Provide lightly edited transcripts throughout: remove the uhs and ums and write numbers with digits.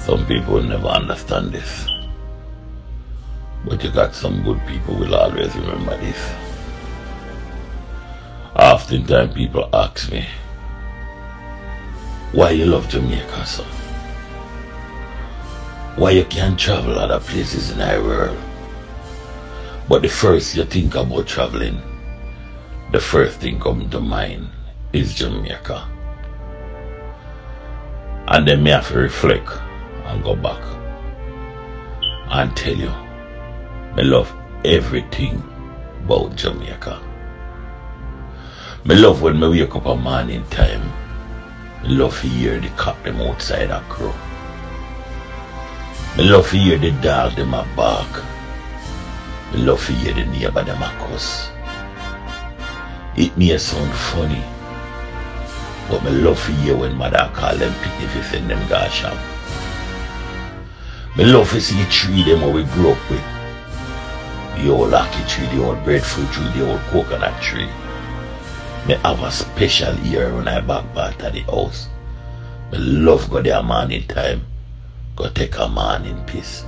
Some people will never understand this. But you got some good people who will always remember this. Oftentimes people ask me, why you love Jamaica, son? Why you can't travel other places in our world? But the first you think about traveling, the first thing coming to mind is Jamaica. And then me have to reflect and go back and tell you, I love everything about Jamaica. I love when I wake up a morning time, I love to hear the cock them outside a crow. I love to hear the dog them a bark. I love to hear the neighbor them a cuss. It may sound funny, but I love to hear when mother call them picnic to send them go shop. I love to see the tree them where we grew up with. The old lucky tree, the old breadfruit tree, the old coconut tree. I have a special ear when I back part of the house. I love go there morning time. Go take a morning peace.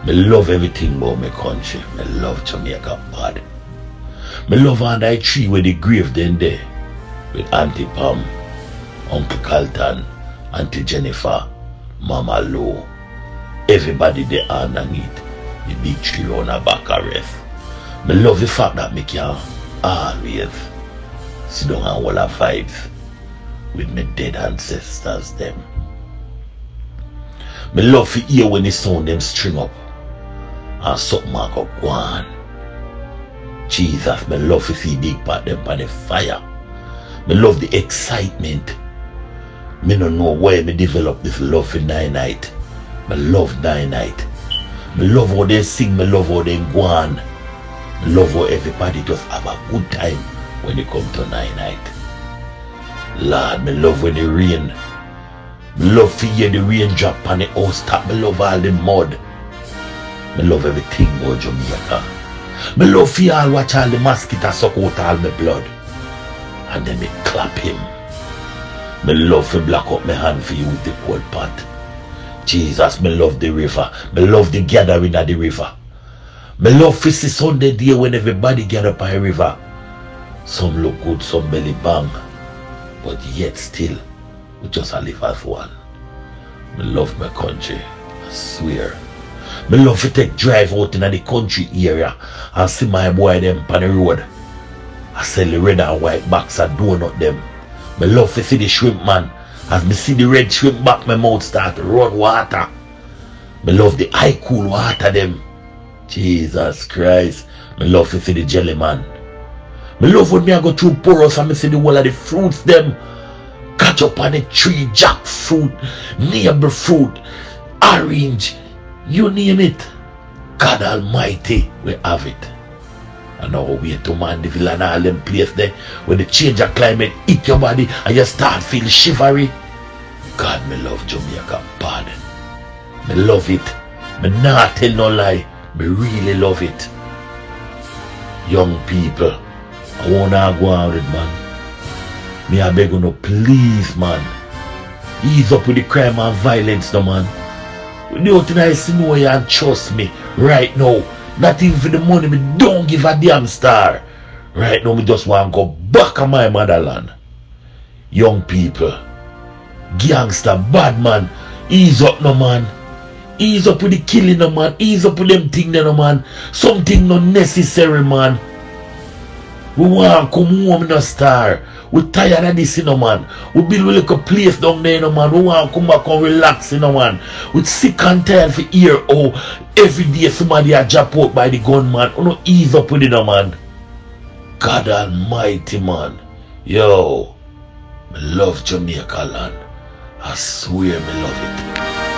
I love everything about my country. I love Jamaica bad. I love under a tree where the grave then there. With Auntie Pam, Uncle Carlton, Auntie Jennifer, Mama Lou. Everybody there underneath the big tree on the back of rest. I love the fact that I can always sit down and hold a vibes with my dead ancestors them. I love to hear when the sound them string up and something go on. Jesus, I love to see big part them by the fire. I love the excitement. I don't know why I develop this love for night. I love night. I love how they sing, I love how they go on. I love how everybody just have a good time when they come to night. Lord, I love when it rain. I love to hear the rain drop on the house top. I love all the mud. I love everything about Jamaica. I love to all watch all the mosquitoes suck out all my blood. And then me clap him. I love to black up my hand for you with the cold pot. Jesus, me love the river. Me love the gathering at the river. Me love to see Sunday day when everybody gather by the river. Some look good, some belly bang. But yet still, we just live as one. Me love my country, I swear. Me love to take drive out in the country area and see my boy them on the road. I sell the red and white box and donut them. Me love to see the shrimp man. As me see the red shrimp back, my mouth start to run water. Me love the high cool water them. Jesus Christ. Me love to see the jelly man. Me love when me I go through porous and me see the whole of the fruits them. Catch up on the tree, jackfruit, neighbor fruit, orange, you name it. God Almighty, we have it. And now we to Mandeville and all them place there where the change of climate hit your body and you start feel shivery. God, me love Jamaica bad. Me love it. Me not tell no lie. Me really love it. Young people, I wanna go on with man. Me I beg you no please man. Ease up with the crime and violence no man. We do it nice to know you and trust me right now. Not even for the money, me don't give a damn star. Right now, me just want to go back to my motherland. Young people, gangster, bad man, ease up no man. Ease up with the killing no man. Ease up with them things no man. Something not necessary man. We want to come home no star. We tired of this no man. We build a little place down there no man. We want to come back and relax no man. We sick and tired for hear how every day somebody a drop out by the gunman. We no ease up with it no man. God Almighty man. Yo, me love Jamaica land. I swear me love it.